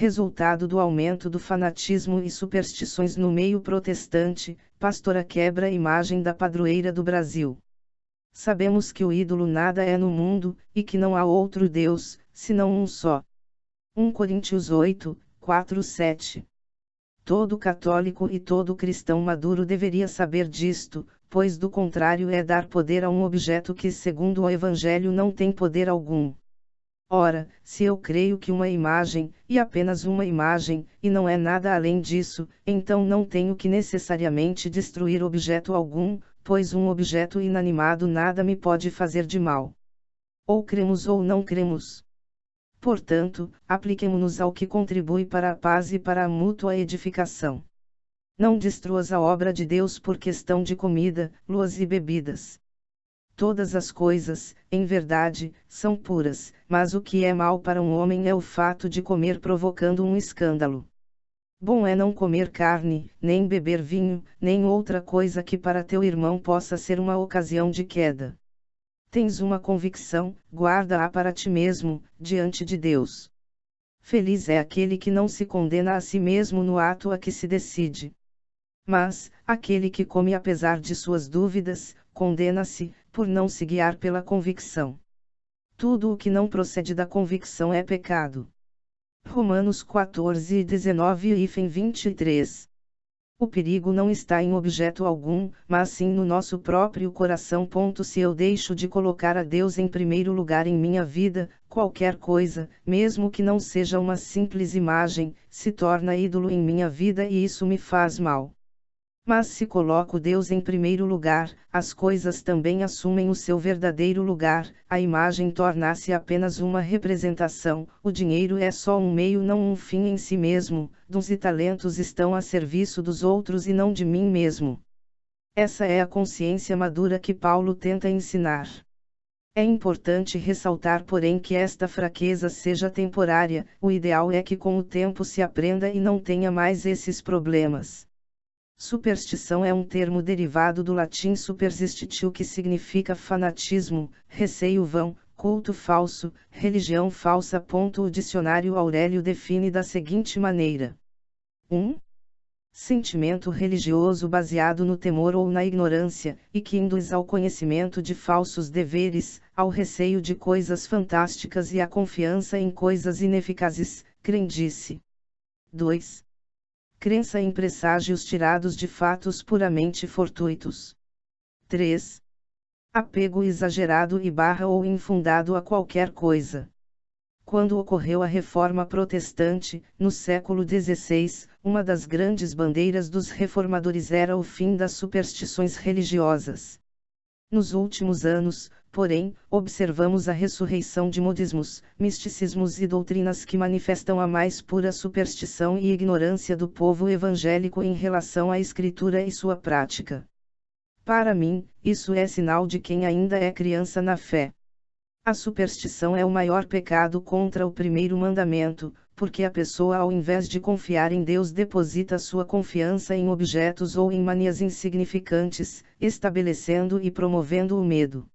resultado do aumento do fanatismo e superstições no meio protestante, pastora quebra a imagem da padroeira do Brasil. Sabemos que o ídolo nada é no mundo, e que não há outro Deus, senão um só. 1 Coríntios 8, 4-7. Todo católico e todo cristão maduro deveria saber disto, pois do contrário é dar poder a um objeto que segundo o Evangelho não tem poder algum. Ora, se eu creio que uma imagem, e apenas uma imagem, e não é nada além disso, então não tenho que necessariamente destruir objeto algum, pois um objeto inanimado nada me pode fazer de mal. Ou cremos ou não cremos. Portanto, apliquemo-nos ao que contribui para a paz e para a mútua edificação. Não destruas a obra de Deus por questão de comida, luas e bebidas. Todas as coisas, em verdade, são puras, mas o que é mal para um homem é o fato de comer provocando um escândalo. Bom é não comer carne, nem beber vinho, nem outra coisa que para teu irmão possa ser uma ocasião de queda. Tens uma convicção, guarda-a para ti mesmo, diante de Deus. Feliz é aquele que não se condena a si mesmo no ato a que se decide. Mas, aquele que come apesar de suas dúvidas, condena-se, por não se guiar pela convicção. Tudo o que não procede da convicção é pecado. Romanos 14:19-23. O perigo não está em objeto algum, mas sim no nosso próprio coração. Se eu deixo de colocar a Deus em primeiro lugar em minha vida, qualquer coisa, mesmo que não seja uma simples imagem, se torna ídolo em minha vida e isso me faz mal. Mas se coloco Deus em primeiro lugar, as coisas também assumem o seu verdadeiro lugar, a imagem torna-se apenas uma representação, o dinheiro é só um meio não um fim em si mesmo, dons e talentos estão a serviço dos outros e não de mim mesmo. Essa é a consciência madura que Paulo tenta ensinar. É importante ressaltar, porém, que esta fraqueza seja temporária, o ideal é que com o tempo se aprenda e não tenha mais esses problemas. Superstição é um termo derivado do latim superstitio que significa fanatismo, receio vão, culto falso, religião falsa. O dicionário Aurélio define da seguinte maneira: 1. Sentimento religioso baseado no temor ou na ignorância, e que induz ao conhecimento de falsos deveres, ao receio de coisas fantásticas e à confiança em coisas ineficazes, crendice. 2. Crença em presságios tirados de fatos puramente fortuitos. 3. Apego exagerado e ou infundado a qualquer coisa. Quando ocorreu a Reforma Protestante, no século XVI, uma das grandes bandeiras dos reformadores era o fim das superstições religiosas. Nos últimos anos, porém, observamos a ressurreição de modismos, misticismos e doutrinas que manifestam a mais pura superstição e ignorância do povo evangélico em relação à Escritura e sua prática. Para mim, isso é sinal de quem ainda é criança na fé. A superstição é o maior pecado contra o primeiro mandamento, porque a pessoa, ao invés de confiar em Deus, deposita sua confiança em objetos ou em manias insignificantes, estabelecendo e promovendo o medo.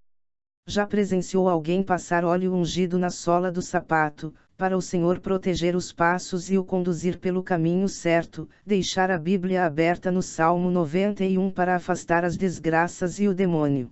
Já presenciou alguém passar óleo ungido na sola do sapato, para o Senhor proteger os passos e o conduzir pelo caminho certo, deixar a Bíblia aberta no Salmo 91 para afastar as desgraças e o demônio?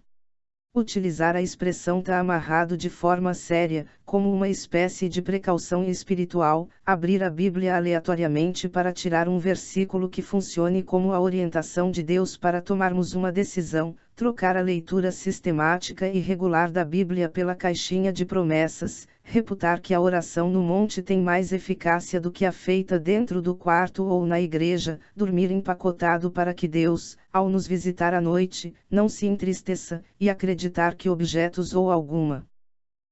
Utilizar a expressão "tá amarrado" de forma séria, como uma espécie de precaução espiritual, abrir a Bíblia aleatoriamente para tirar um versículo que funcione como a orientação de Deus para tomarmos uma decisão, trocar a leitura sistemática e regular da Bíblia pela caixinha de promessas, reputar que a oração no monte tem mais eficácia do que a feita dentro do quarto ou na igreja, dormir empacotado para que Deus, ao nos visitar à noite, não se entristeça, e acreditar que objetos ou alguma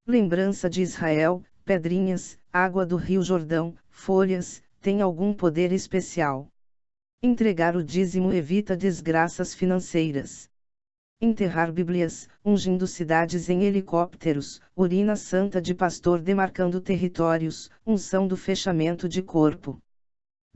lembrança de Israel, pedrinhas, água do Rio Jordão, folhas, tem algum poder especial. Entregar o dízimo evita desgraças financeiras. Enterrar Bíblias, ungindo cidades em helicópteros, urina santa de pastor demarcando territórios, unção do fechamento de corpo.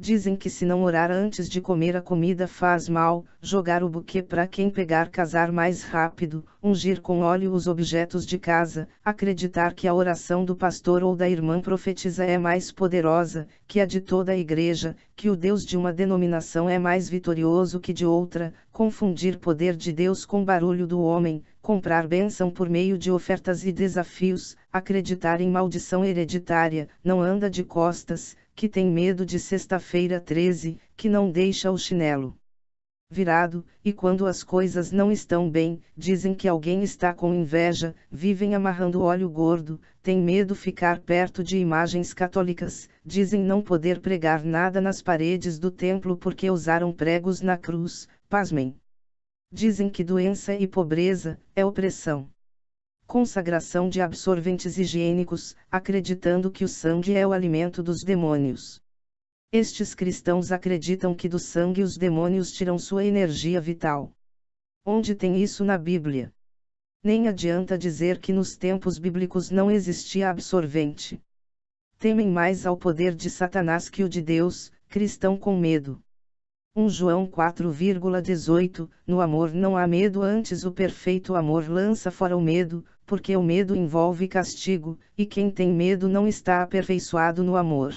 Dizem que se não orar antes de comer a comida faz mal, jogar o buquê para quem pegar casar mais rápido, ungir com óleo os objetos de casa, acreditar que a oração do pastor ou da irmã profetiza é mais poderosa que a de toda a igreja, que o Deus de uma denominação é mais vitorioso que de outra, confundir poder de Deus com barulho do homem, comprar bênção por meio de ofertas e desafios, acreditar em maldição hereditária, não anda de costas, que tem medo de sexta-feira 13, que não deixa o chinelo virado, e quando as coisas não estão bem, dizem que alguém está com inveja, vivem amarrando óleo gordo, têm medo ficar perto de imagens católicas, dizem não poder pregar nada nas paredes do templo porque usaram pregos na cruz, pasmem. Dizem que doença e pobreza é opressão. Consagração de absorventes higiênicos, acreditando que o sangue é o alimento dos demônios. Estes cristãos acreditam que do sangue os demônios tiram sua energia vital. Onde tem isso na Bíblia? Nem adianta dizer que nos tempos bíblicos não existia absorvente. Temem mais ao poder de Satanás que o de Deus, cristão com medo. 1 João 4,18 No amor não há medo, antes o perfeito amor lança fora o medo, porque o medo envolve castigo, e quem tem medo não está aperfeiçoado no amor.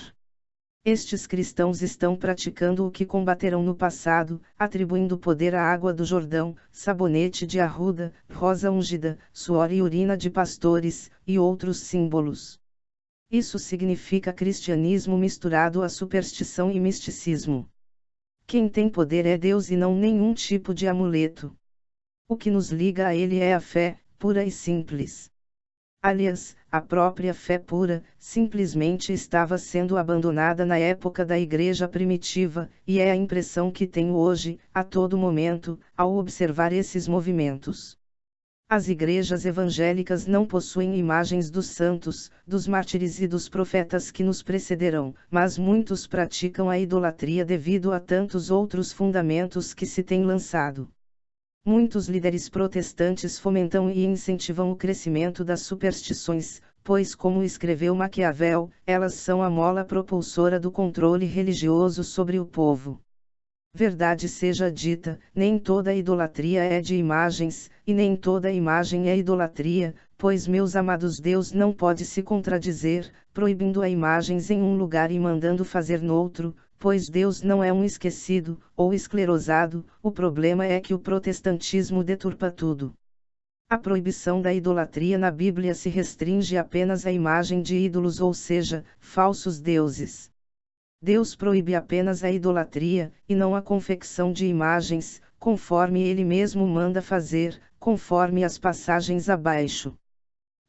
Estes cristãos estão praticando o que combateram no passado, atribuindo poder à água do Jordão, sabonete de arruda, rosa ungida, suor e urina de pastores, e outros símbolos. Isso significa cristianismo misturado a superstição e misticismo. Quem tem poder é Deus e não nenhum tipo de amuleto. O que nos liga a Ele é a fé, pura e simples. Aliás, a própria fé pura, simplesmente estava sendo abandonada na época da igreja primitiva, e é a impressão que tenho hoje, a todo momento, ao observar esses movimentos. As igrejas evangélicas não possuem imagens dos santos, dos mártires e dos profetas que nos precederão, mas muitos praticam a idolatria devido a tantos outros fundamentos que se têm lançado. Muitos líderes protestantes fomentam e incentivam o crescimento das superstições, pois, como escreveu Maquiavel, elas são a mola propulsora do controle religioso sobre o povo. Verdade seja dita, nem toda idolatria é de imagens, e nem toda imagem é idolatria, pois, meus amados, Deus não pode se contradizer, proibindo a imagens em um lugar e mandando fazer noutro, pois Deus não é um esquecido, ou esclerosado, o problema é que o protestantismo deturpa tudo. A proibição da idolatria na Bíblia se restringe apenas à imagem de ídolos, ou seja, falsos deuses. Deus proíbe apenas a idolatria, e não a confecção de imagens, conforme Ele mesmo manda fazer, conforme as passagens abaixo.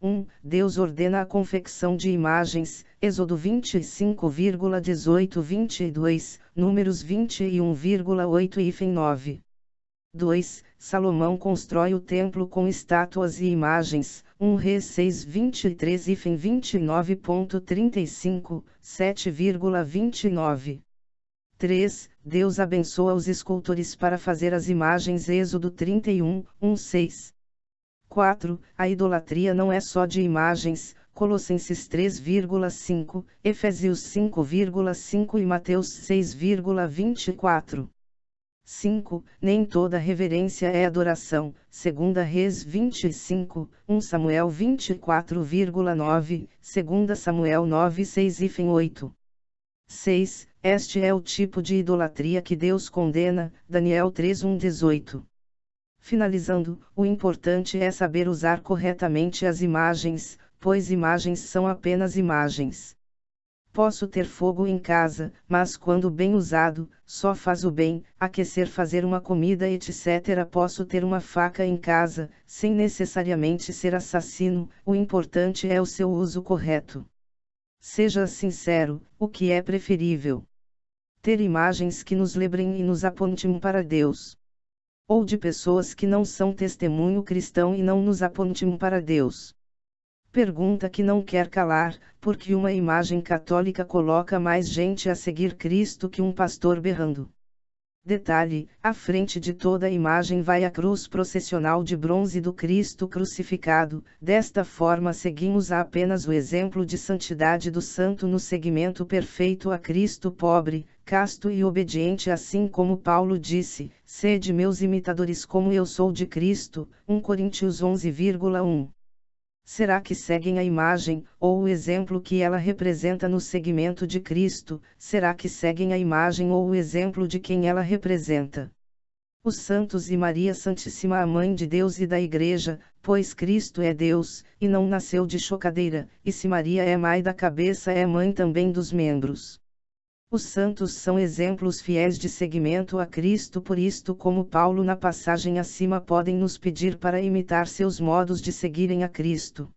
1. Deus ordena a confecção de imagens, Êxodo 25,18-22, Números 21,8 e 9. 2. Salomão constrói o templo com estátuas e imagens, 1 Reis 6:23 e 29.35, 7,29. 3. Deus abençoa os escultores para fazer as imagens, Êxodo 31, 1:6. 4. A idolatria não é só de imagens, Colossenses 3,5, Efésios 5,5 e Mateus 6,24. 5. Nem toda reverência é adoração, 2 Reis 25, 1 Samuel 24,9, 2 Samuel 9:6 e 8. 6. Este é o tipo de idolatria que Deus condena, Daniel 3:18. Finalizando, o importante é saber usar corretamente as imagens, pois imagens são apenas imagens. Posso ter fogo em casa, mas quando bem usado, só faz o bem, aquecer, fazer uma comida, etc. Posso ter uma faca em casa, sem necessariamente ser assassino, o importante é o seu uso correto. Seja sincero, o que é preferível? Ter imagens que nos lembrem e nos apontem para Deus? Ou de pessoas que não são testemunho cristão e não nos apontem para Deus? Pergunta que não quer calar, porque uma imagem católica coloca mais gente a seguir Cristo que um pastor berrando. Detalhe: à frente de toda a imagem vai a cruz processional de bronze do Cristo crucificado. Desta forma seguimos apenas o exemplo de santidade do santo no seguimento perfeito a Cristo pobre, casto e obediente, assim como Paulo disse: sede meus imitadores como eu sou de Cristo, 1 Coríntios 11,1. Será que seguem a imagem, ou o exemplo que ela representa no seguimento de Cristo? Será que seguem a imagem ou o exemplo de quem ela representa? Os santos e Maria Santíssima, a Mãe de Deus e da Igreja, pois Cristo é Deus, e não nasceu de chocadeira, e se Maria é mãe da cabeça, é mãe também dos membros. Os santos são exemplos fiéis de seguimento a Cristo, por isto, como Paulo na passagem acima, podem nos pedir para imitar seus modos de seguirem a Cristo.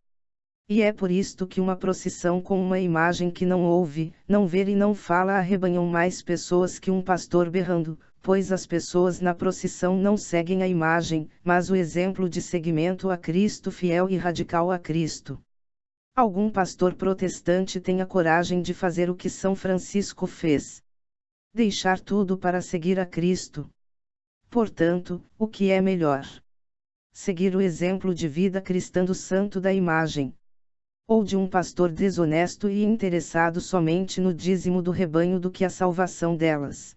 E é por isto que uma procissão com uma imagem que não ouve, não vê e não fala arrebanham mais pessoas que um pastor berrando, pois as pessoas na procissão não seguem a imagem, mas o exemplo de seguimento a Cristo, fiel e radical a Cristo. Algum pastor protestante tem a coragem de fazer o que São Francisco fez. Deixar tudo para seguir a Cristo. Portanto, o que é melhor? Seguir o exemplo de vida cristã do santo da imagem. Ou de um pastor desonesto e interessado somente no dízimo do rebanho do que a salvação delas.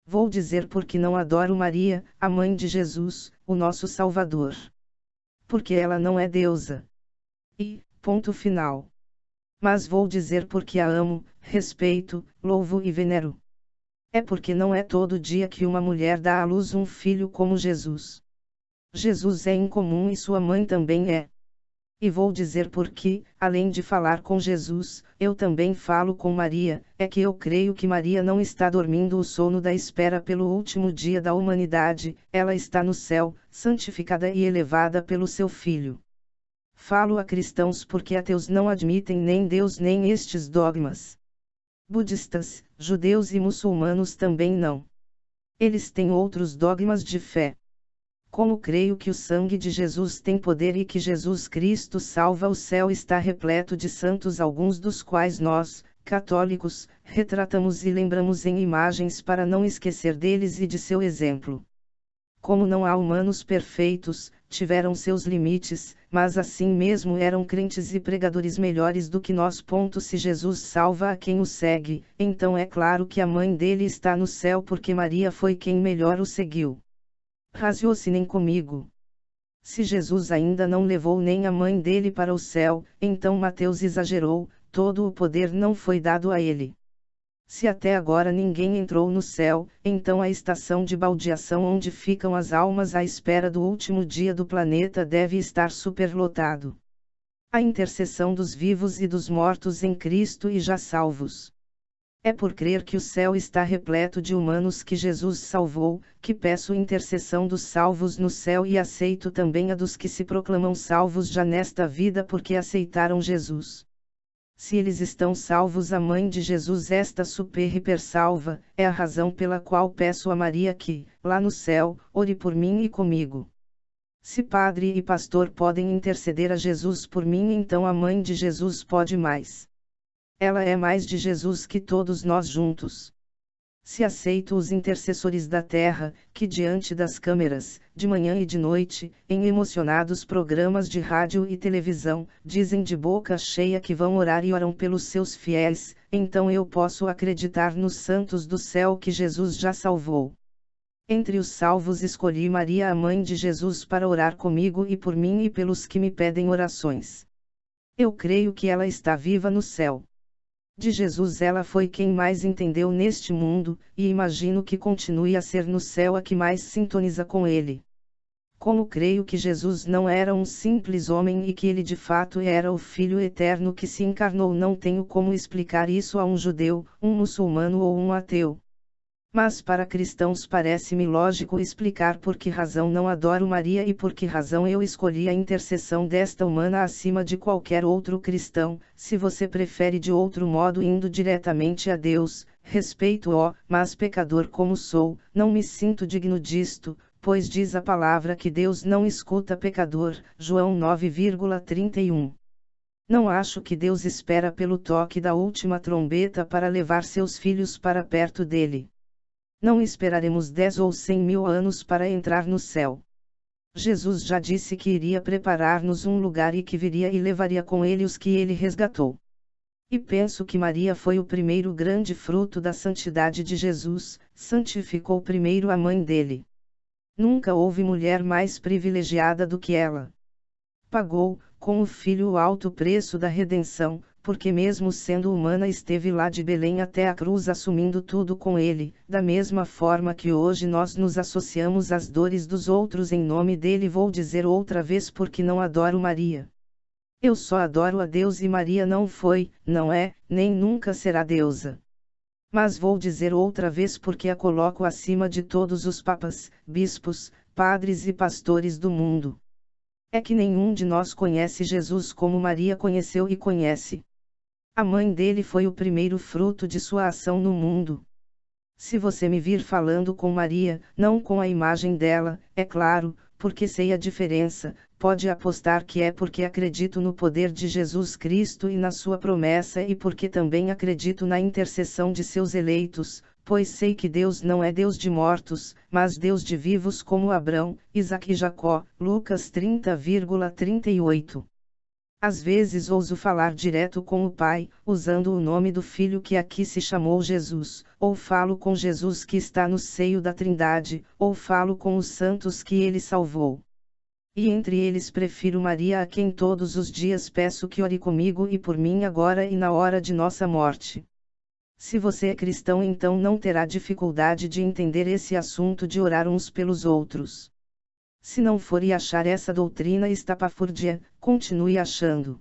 Vou dizer porque não adoro Maria, a mãe de Jesus, o nosso Salvador. Porque ela não é deusa. E, ponto final. Mas vou dizer porque a amo, respeito, louvo e venero. É porque não é todo dia que uma mulher dá à luz um filho como Jesus. Jesus é incomum e sua mãe também é. E vou dizer porque, além de falar com Jesus, eu também falo com Maria, é que eu creio que Maria não está dormindo o sono da espera pelo último dia da humanidade, ela está no céu, santificada e elevada pelo seu Filho. Falo a cristãos porque ateus não admitem nem Deus nem estes dogmas. Budistas, judeus e muçulmanos também não. Eles têm outros dogmas de fé. Como creio que o sangue de Jesus tem poder e que Jesus Cristo salva, o céu está repleto de santos, alguns dos quais nós, católicos, retratamos e lembramos em imagens para não esquecer deles e de seu exemplo. Como não há humanos perfeitos, tiveram seus limites, mas assim mesmo eram crentes e pregadores melhores do que nós. Se Jesus salva a quem o segue, então é claro que a mãe dele está no céu porque Maria foi quem melhor o seguiu. Raciocinem comigo. Se Jesus ainda não levou nem a mãe dele para o céu, então Mateus exagerou, todo o poder não foi dado a ele. Se até agora ninguém entrou no céu, então a estação de baldeação onde ficam as almas à espera do último dia do planeta deve estar superlotado. A intercessão dos vivos e dos mortos em Cristo e já salvos. É por crer que o céu está repleto de humanos que Jesus salvou, que peço intercessão dos salvos no céu e aceito também a dos que se proclamam salvos já nesta vida porque aceitaram Jesus. Se eles estão salvos, a mãe de Jesus, esta super hiper salva, é a razão pela qual peço a Maria que, lá no céu, ore por mim e comigo. Se padre e pastor podem interceder a Jesus por mim, então a mãe de Jesus pode mais. Ela é mais de Jesus que todos nós juntos. Se aceito os intercessores da terra, que diante das câmeras, de manhã e de noite, em emocionados programas de rádio e televisão, dizem de boca cheia que vão orar e oram pelos seus fiéis, então eu posso acreditar nos santos do céu que Jesus já salvou. Entre os salvos escolhi Maria, a mãe de Jesus, para orar comigo e por mim e pelos que me pedem orações. Eu creio que ela está viva no céu. De Jesus ela foi quem mais entendeu neste mundo, e imagino que continue a ser no céu a que mais sintoniza com ele. Como creio que Jesus não era um simples homem e que ele de fato era o Filho eterno que se encarnou, não tenho como explicar isso a um judeu, um muçulmano ou um ateu. Mas para cristãos parece-me lógico explicar por que razão não adoro Maria e por que razão eu escolhi a intercessão desta humana acima de qualquer outro cristão. Se você prefere de outro modo, indo diretamente a Deus, respeito-o, mas pecador como sou, não me sinto digno disto, pois diz a palavra que Deus não escuta pecador, João 9,31. Não acho que Deus espera pelo toque da última trombeta para levar seus filhos para perto dele. Não esperaremos 10 ou 100 mil anos para entrar no céu. Jesus já disse que iria preparar-nos um lugar e que viria e levaria com ele os que ele resgatou. E penso que Maria foi o primeiro grande fruto da santidade de Jesus, santificou primeiro a mãe dele. Nunca houve mulher mais privilegiada do que ela. Pagou, com o filho o alto preço da redenção, porque mesmo sendo humana esteve lá de Belém até a cruz assumindo tudo com ele, da mesma forma que hoje nós nos associamos às dores dos outros em nome dele. Vou dizer outra vez porque não adoro Maria. Eu só adoro a Deus e Maria não foi, não é, nem nunca será deusa. Mas vou dizer outra vez porque a coloco acima de todos os papas, bispos, padres e pastores do mundo. É que nenhum de nós conhece Jesus como Maria conheceu e conhece. A mãe dele foi o primeiro fruto de sua ação no mundo. Se você me vir falando com Maria, não com a imagem dela, é claro, porque sei a diferença, pode apostar que é porque acredito no poder de Jesus Cristo e na sua promessa e porque também acredito na intercessão de seus eleitos, pois sei que Deus não é Deus de mortos, mas Deus de vivos como Abrão, Isaque e Jacó, Lucas 30,38. Às vezes ouso falar direto com o Pai, usando o nome do Filho que aqui se chamou Jesus, ou falo com Jesus que está no seio da Trindade, ou falo com os santos que ele salvou. E entre eles prefiro Maria a quem todos os dias peço que ore comigo e por mim agora e na hora de nossa morte. Se você é cristão então não terá dificuldade de entender esse assunto de orar uns pelos outros. Se não for e achar essa doutrina estapafúrdia, continue achando.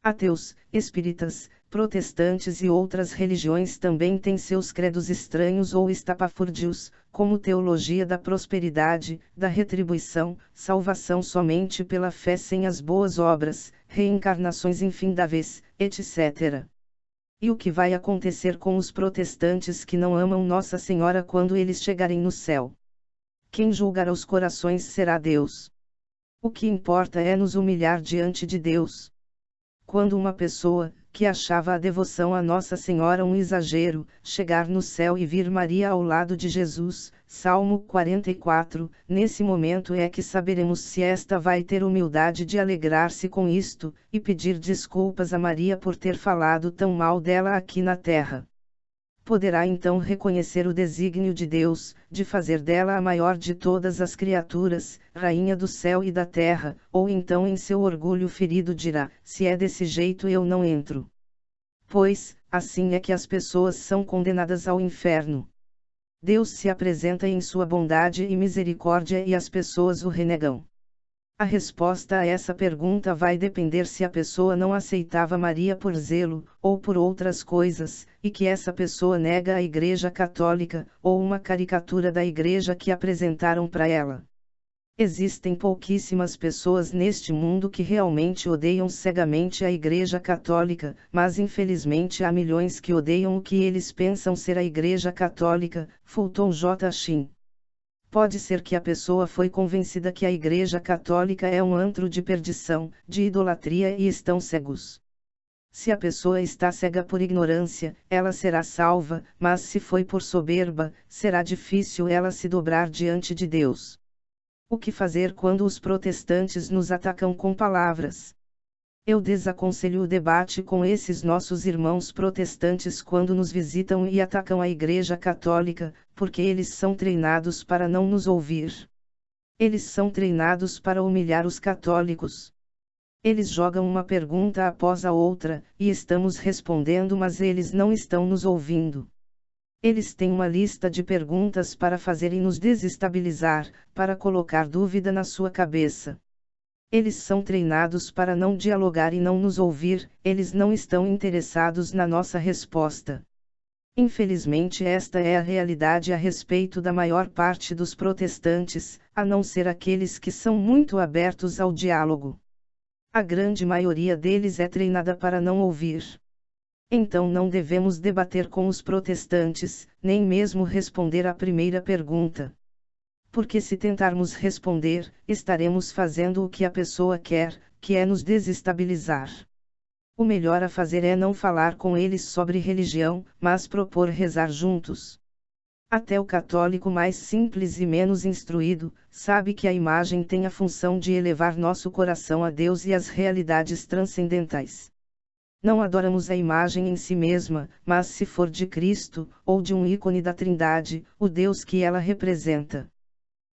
Ateus, espíritas, protestantes e outras religiões também têm seus credos estranhos ou estapafúrdios, como teologia da prosperidade, da retribuição, salvação somente pela fé sem as boas obras, reencarnações infindáveis, etc. E o que vai acontecer com os protestantes que não amam Nossa Senhora quando eles chegarem no céu? Quem julgará os corações será Deus. O que importa é nos humilhar diante de Deus. Quando uma pessoa, que achava a devoção a Nossa Senhora um exagero, chegar no céu e vir Maria ao lado de Jesus, Salmo 44, nesse momento é que saberemos se esta vai ter humildade de alegrar-se com isto, e pedir desculpas a Maria por ter falado tão mal dela aqui na terra. Poderá então reconhecer o desígnio de Deus, de fazer dela a maior de todas as criaturas, rainha do céu e da terra, ou então em seu orgulho ferido dirá, se é desse jeito eu não entro. Pois, assim é que as pessoas são condenadas ao inferno. Deus se apresenta em sua bondade e misericórdia e as pessoas o renegam. A resposta a essa pergunta vai depender se a pessoa não aceitava Maria por zelo, ou por outras coisas, e que essa pessoa nega a Igreja Católica, ou uma caricatura da Igreja que apresentaram para ela. Existem pouquíssimas pessoas neste mundo que realmente odeiam cegamente a Igreja Católica, mas infelizmente há milhões que odeiam o que eles pensam ser a Igreja Católica, Fulton J. Sheen. Pode ser que a pessoa foi convencida que a Igreja Católica é um antro de perdição, de idolatria e estão cegos. Se a pessoa está cega por ignorância, ela será salva, mas se foi por soberba, será difícil ela se dobrar diante de Deus. O que fazer quando os protestantes nos atacam com palavras? Eu desaconselho o debate com esses nossos irmãos protestantes quando nos visitam e atacam a Igreja Católica, porque eles são treinados para não nos ouvir. Eles são treinados para humilhar os católicos. Eles jogam uma pergunta após a outra, e estamos respondendo, mas eles não estão nos ouvindo. Eles têm uma lista de perguntas para fazer e nos desestabilizar, para colocar dúvida na sua cabeça. Eles são treinados para não dialogar e não nos ouvir, eles não estão interessados na nossa resposta. Infelizmente esta é a realidade a respeito da maior parte dos protestantes, a não ser aqueles que são muito abertos ao diálogo. A grande maioria deles é treinada para não ouvir. Então não devemos debater com os protestantes, nem mesmo responder à primeira pergunta. Porque se tentarmos responder, estaremos fazendo o que a pessoa quer, que é nos desestabilizar. O melhor a fazer é não falar com eles sobre religião, mas propor rezar juntos. Até o católico mais simples e menos instruído, sabe que a imagem tem a função de elevar nosso coração a Deus e às realidades transcendentais. Não adoramos a imagem em si mesma, mas se for de Cristo, ou de um ícone da Trindade, o Deus que ela representa.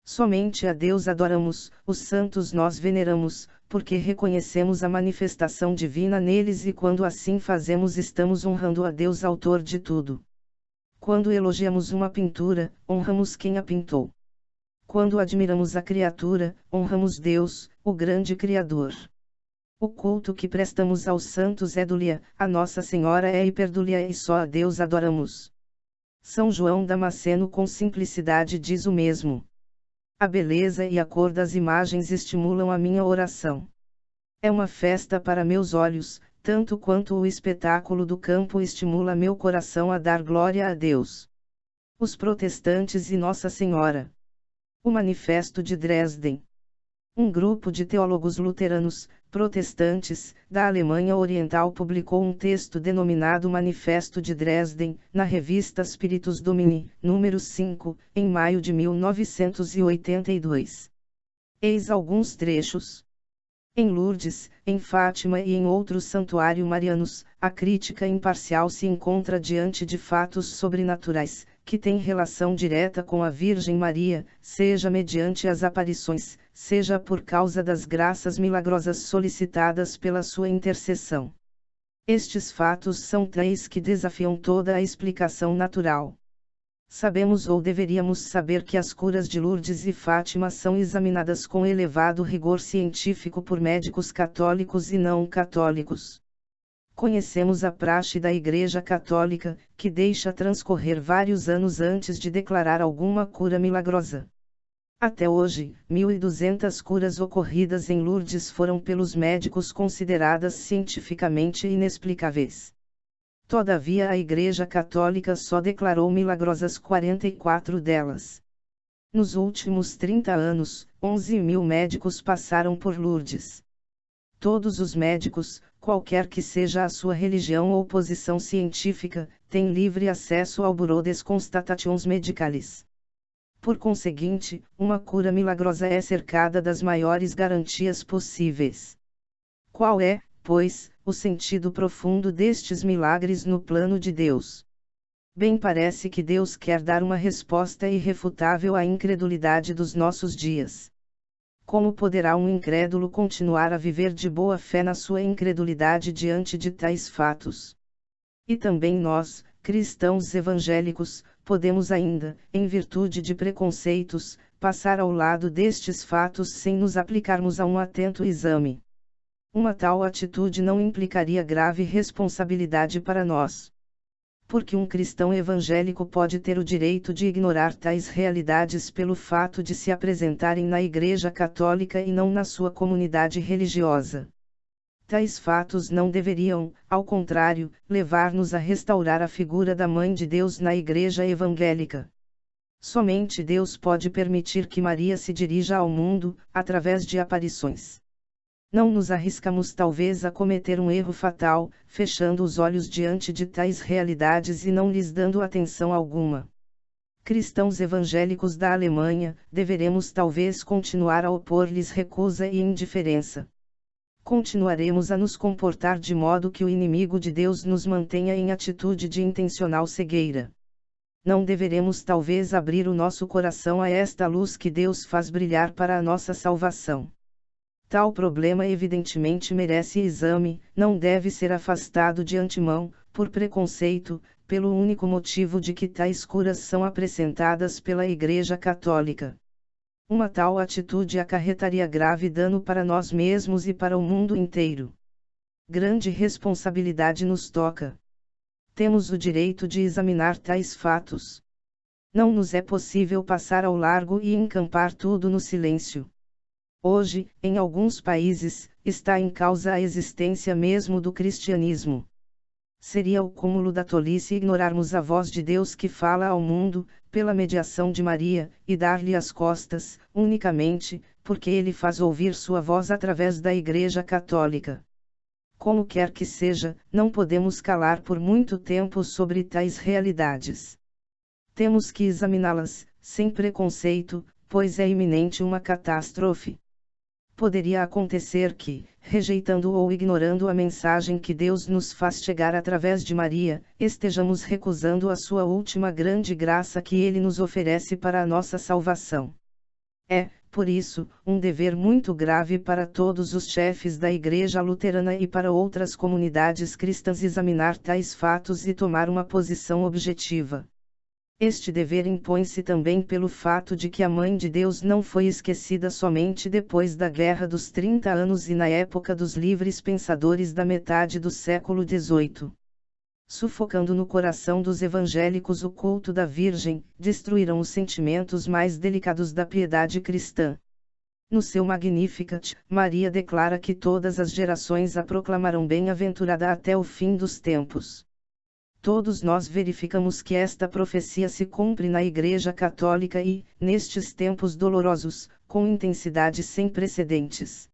Somente a Deus adoramos, os santos nós veneramos, porque reconhecemos a manifestação divina neles e quando assim fazemos estamos honrando a Deus autor de tudo. Quando elogiamos uma pintura, honramos quem a pintou. Quando admiramos a criatura, honramos Deus, o grande Criador. O culto que prestamos aos santos é dúlia, a Nossa Senhora é hiperdúlia e só a Deus adoramos. São João Damasceno com simplicidade diz o mesmo. A beleza e a cor das imagens estimulam a minha oração. É uma festa para meus olhos, tanto quanto o espetáculo do campo estimula meu coração a dar glória a Deus. Os protestantes e Nossa Senhora. O Manifesto de Dresden. Um grupo de teólogos luteranos, protestantes, da Alemanha Oriental publicou um texto denominado Manifesto de Dresden, na revista Spiritus Domini, número 5, em maio de 1982. Eis alguns trechos. Em Lourdes, em Fátima e em outros santuários marianos, a crítica imparcial se encontra diante de fatos sobrenaturais, que têm relação direta com a Virgem Maria, seja mediante as aparições, seja por causa das graças milagrosas solicitadas pela sua intercessão. Estes fatos são tais que desafiam toda a explicação natural. Sabemos ou deveríamos saber que as curas de Lourdes e Fátima são examinadas com elevado rigor científico por médicos católicos e não católicos. Conhecemos a praxe da Igreja Católica, que deixa transcorrer vários anos antes de declarar alguma cura milagrosa. Até hoje, 1.200 curas ocorridas em Lourdes foram pelos médicos consideradas cientificamente inexplicáveis. Todavia a Igreja Católica só declarou milagrosas 44 delas. Nos últimos 30 anos, 11.000 médicos passaram por Lourdes. Todos os médicos, qualquer que seja a sua religião ou posição científica, têm livre acesso ao Bureau des Constatations Médicales. Por conseguinte, uma cura milagrosa é cercada das maiores garantias possíveis. Qual é, pois, o sentido profundo destes milagres no plano de Deus? Bem parece que Deus quer dar uma resposta irrefutável à incredulidade dos nossos dias. Como poderá um incrédulo continuar a viver de boa fé na sua incredulidade diante de tais fatos? E também nós, cristãos evangélicos, podemos ainda, em virtude de preconceitos, passar ao lado destes fatos sem nos aplicarmos a um atento exame. Uma tal atitude não implicaria grave responsabilidade para nós. Porque um cristão evangélico pode ter o direito de ignorar tais realidades pelo fato de se apresentarem na Igreja Católica e não na sua comunidade religiosa. Tais fatos não deveriam, ao contrário, levar-nos a restaurar a figura da Mãe de Deus na Igreja Evangélica. Somente Deus pode permitir que Maria se dirija ao mundo, através de aparições. Não nos arriscamos talvez a cometer um erro fatal, fechando os olhos diante de tais realidades e não lhes dando atenção alguma. Cristãos evangélicos da Alemanha, deveremos talvez continuar a opor-lhes recusa e indiferença. Continuaremos a nos comportar de modo que o inimigo de Deus nos mantenha em atitude de intencional cegueira. Não deveremos talvez abrir o nosso coração a esta luz que Deus faz brilhar para a nossa salvação. Tal problema evidentemente merece exame, não deve ser afastado de antemão, por preconceito, pelo único motivo de que tais curas são apresentadas pela Igreja Católica. Uma tal atitude acarretaria grave dano para nós mesmos e para o mundo inteiro. Grande responsabilidade nos toca. Temos o direito de examinar tais fatos. Não nos é possível passar ao largo e encampar tudo no silêncio. Hoje, em alguns países, está em causa a existência mesmo do cristianismo. Seria o cúmulo da tolice ignorarmos a voz de Deus que fala ao mundo, pela mediação de Maria, e dar-lhe as costas, unicamente, porque ele faz ouvir sua voz através da Igreja Católica. Como quer que seja, não podemos calar por muito tempo sobre tais realidades. Temos que examiná-las, sem preconceito, pois é iminente uma catástrofe. Poderia acontecer que, rejeitando ou ignorando a mensagem que Deus nos faz chegar através de Maria, estejamos recusando a sua última grande graça que Ele nos oferece para a nossa salvação. É, por isso, um dever muito grave para todos os chefes da Igreja Luterana e para outras comunidades cristãs examinar tais fatos e tomar uma posição objetiva. Este dever impõe-se também pelo fato de que a Mãe de Deus não foi esquecida somente depois da Guerra dos 30 Anos e na época dos livres pensadores da metade do século XVIII. Sufocando no coração dos evangélicos o culto da Virgem, destruíram os sentimentos mais delicados da piedade cristã. No seu Magnificat, Maria declara que todas as gerações a proclamarão bem-aventurada até o fim dos tempos. Todos nós verificamos que esta profecia se cumpre na Igreja Católica e, nestes tempos dolorosos, com intensidade sem precedentes.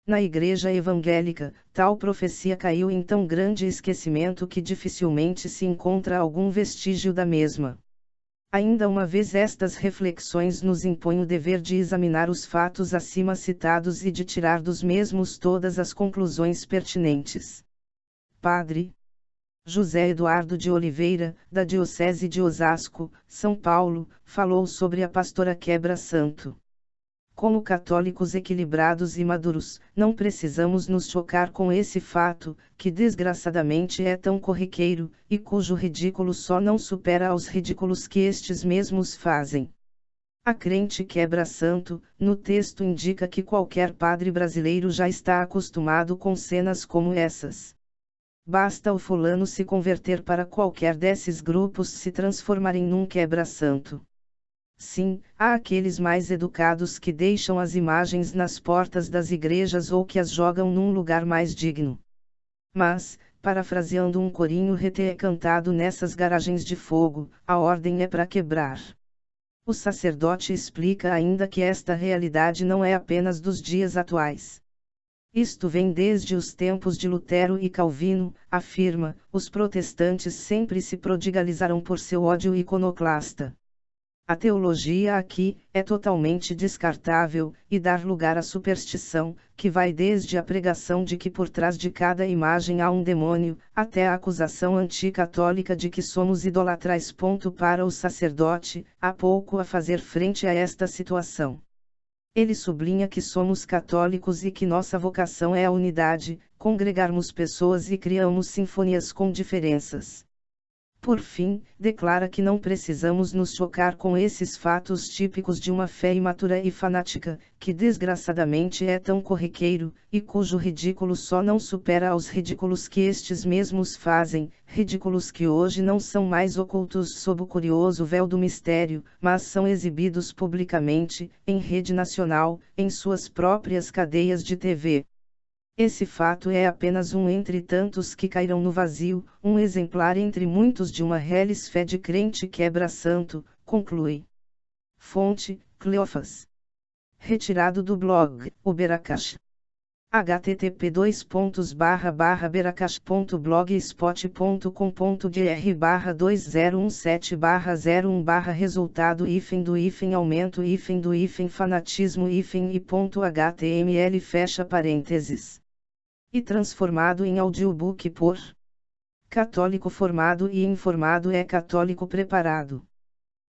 Na Igreja Evangélica, tal profecia caiu em tão grande esquecimento que dificilmente se encontra algum vestígio da mesma. Ainda uma vez estas reflexões nos impõem o dever de examinar os fatos acima citados e de tirar dos mesmos todas as conclusões pertinentes. Padre José Eduardo de Oliveira, da Diocese de Osasco, São Paulo, falou sobre a pastora Quebra-Santo. Como católicos equilibrados e maduros, não precisamos nos chocar com esse fato, que desgraçadamente é tão corriqueiro, e cujo ridículo só não supera aos ridículos que estes mesmos fazem. A crente Quebra-Santo, no texto indica que qualquer padre brasileiro já está acostumado com cenas como essas. Basta o fulano se converter para qualquer desses grupos se transformarem num quebra-santo. Sim, há aqueles mais educados que deixam as imagens nas portas das igrejas ou que as jogam num lugar mais digno. Mas, parafraseando um corinho cantado nessas garagens de fogo, a ordem é para quebrar. O sacerdote explica ainda que esta realidade não é apenas dos dias atuais. Isto vem desde os tempos de Lutero e Calvino, afirma, os protestantes sempre se prodigalizaram por seu ódio iconoclasta. A teologia aqui é totalmente descartável, e dar lugar à superstição, que vai desde a pregação de que por trás de cada imagem há um demônio, até a acusação anticatólica de que somos idolatrais. Para o sacerdote, há pouco a fazer frente a esta situação. Ele sublinha que somos católicos e que nossa vocação é a unidade, congregarmos pessoas e criamos sinfonias com diferenças. Por fim, declara que não precisamos nos chocar com esses fatos típicos de uma fé imatura e fanática, que desgraçadamente é tão corriqueiro, e cujo ridículo só não supera aos ridículos que estes mesmos fazem, ridículos que hoje não são mais ocultos sob o curioso véu do mistério, mas são exibidos publicamente, em rede nacional, em suas próprias cadeias de TV. Esse fato é apenas um entre tantos que cairão no vazio, um exemplar entre muitos de uma reles fé de crente quebra-santo, conclui. Fonte, Cleofas. Retirado do blog, Uberacash. http://beracash.blogspot.com.br/2017/01 resultado aumento fanatismo html fecha parênteses. E transformado em audiobook por católico formado e informado é católico preparado.